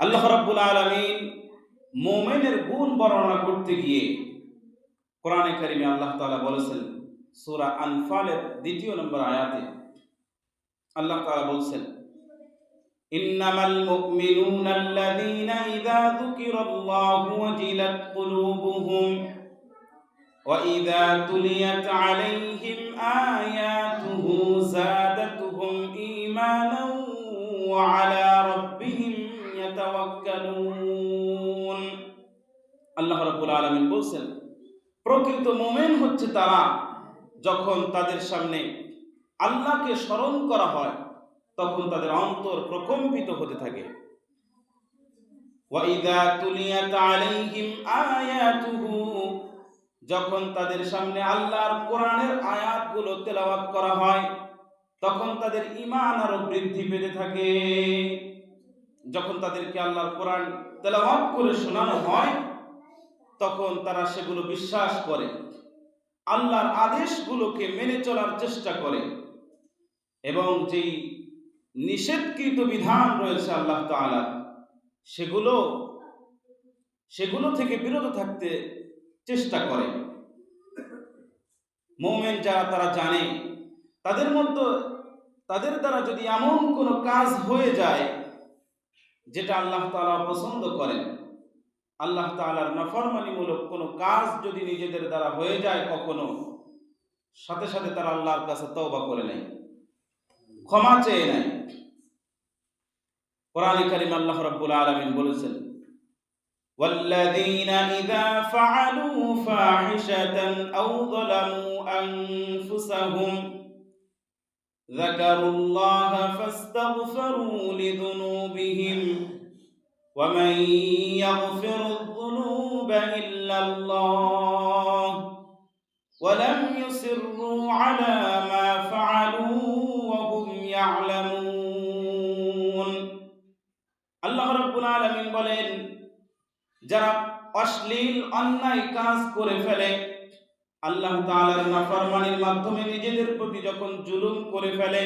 আল্লাহ রাব্বুল আলামিন মুমিনের গুণ বর্ণনা করতে গিয়ে কোরআনে কারিমে আল্লাহ তাআলা বলেছেন, সূরা আনফালের ২ নম্বর আয়াতে আল্লাহ তাআলা বলছেন, ইন্নামাল মুমিনুনা আল্লাযীনা ইযা যুকিরাল্লাহু ওয়াজিলাত কুলুবুহুম ওয়া ইযা তুলিয়াত আলাইহিম আয়াতুহু যাদাতুহুম ঈমানান ওয়া আলা রাব্বিহিম ইয়াতাওয়াক্কালুন। আল্লাহ রাব্বুল আলামিন বলছেন, প্রকৃত মুমিন হচ্ছে তারা যখন তাদের সামনে আল্লাহকে স্মরণ করা হয় তখন তাদের অন্তর প্রকম্পিত হতে থাকে। ওয়া ইযা তুলিয়াত আলাইহিম আয়াতুহু, যখন তাদের সামনে আল্লাহর কোরআনের আয়াতগুলো তেলাওয়াত করা হয় তখন তাদের ঈমান আরো বৃদ্ধি পেতে থাকে। যখন তাদেরকে আল্লাহর কোরআন তেলাওয়াত করে শোনানো হয় তখন তারা সেগুলো বিশ্বাস করে, আল্লাহর আদেশগুলোকে মেনে চলার চেষ্টা করে এবং যেই নিষেধকৃত বিধান রয়েছে আল্লাহ তাআলার সেগুলো থেকে বিরত থাকতে চেষ্টা করে। মুমিন যারা তারা জানে তাদের দ্বারা যদি এমন কোনো কাজ হয়ে যায় যেটা আল্লাহ তাআলা পছন্দ করেন, আল্লাহ তাআলার নাফরমানিমূলক কোনো কাজ যদি নিজেদের দ্বারা হয়ে যায় কখনো, সাথে সাথে তারা আল্লাহর কাছে তওবা করে নেয়, ক্ষমা চেয়ে নেয়। কোরআনে কারিমে আল্লাহ রাব্বুল আলামিন বলেছেন, ওয়াল্লাযীনা ইযা ফাআলু ফাহিশাতান আও যালামু আনফুসাহুম যাকারুল্লাহা ফাস্তাগফিরু লিযুনুবিহিম ওয়া মান ইয়াগফিরুয-যুনুবা ইল্লাল্লাহ ওয়া লাম ইউসিররু আলা মা ফাআলু ওয়া হুম ইয়া'লামুন। আল্লাহ রাব্বুল আলামিন বলেন, যারা অশ্লীল অন্যায় কাজ করে ফেলে, আল্লাহ তাআলার নাফরমানির মাধ্যমে নিজেদের প্রতি যখন জুলুম করে ফেলে,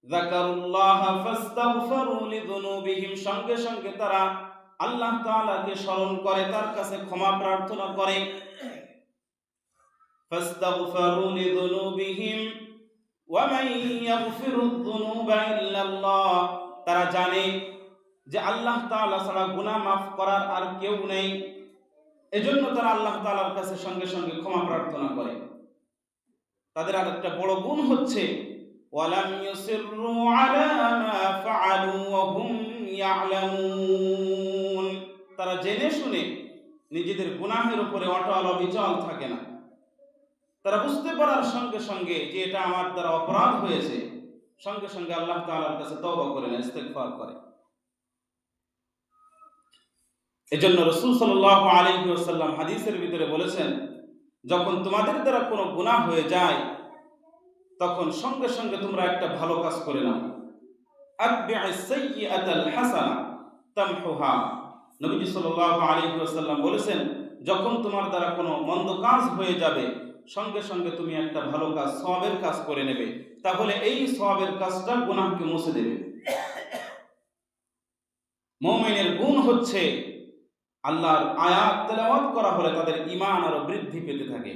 যাকারুল্লাহা ফাস্তাগফিরু লিযুনুবিহিম, সঙ্গে সঙ্গে তারা আল্লাহ তাআলাকে স্মরণ করে, তার কাছে ক্ষমা প্রার্থনা করে। ফাস্তাগফিরু লিযুনুবিহিম ওয়া মান ইয়াগফিরুয-যুনুবা ইল্লাল্লাহ, তারা জানে যে আল্লাহ তাআলা ছাড়া গুনাহ মাফ করার আর কেউ নেই, এজন্য তারা আল্লাহ তাআলার কাছে সঙ্গে সঙ্গে ক্ষমা প্রার্থনা করে। তাদের আরেকটা বড় গুণ হচ্ছে ওয়ালাম ইউসিররু আলা মা ফাআলু ওয়া হুম ইয়া'লামুন, তারা জেনে শুনে নিজেদের গুনাহের উপরে অটল অবিচল থাকে না। তারা বুঝতে পারার সঙ্গে সঙ্গে যে এটা আমার দ্বারা অপরাধ হয়েছে, সঙ্গে সঙ্গে আল্লাহ তাআলার কাছে তওবা করে না, ইস্তেগফার করে। এজন্য রাসূল সাল্লাল্লাহু আলাইহি ওয়াসাল্লাম হাদিসের ভিতরে বলেছেন, যখন তোমাদের দ্বারা কোনো গুনাহ হয়ে যায় তখন সঙ্গে সঙ্গে তোমরা একটা ভালো কাজ করে নাও। আতবি'আস সাইয়্যাতাল হাসানা তামহুহা, নবীজি সাল্লাল্লাহু আলাইহি ওয়াসাল্লাম বলেছেন, যখন তোমার দ্বারা কোনো মন্দ কাজ হয়ে যাবে সঙ্গে সঙ্গে তুমি একটা ভালো কাজ, সওয়াবের কাজ করে নেবে, তাহলে এই সওয়াবের কাজটা গুনাহকে মুছে দেবে। মুমিনের গুণ হচ্ছে আল্লাহর আয়াত তেলাওয়াত করা হলে তাদের ঈমান আরো বৃদ্ধি পেতে থাকে।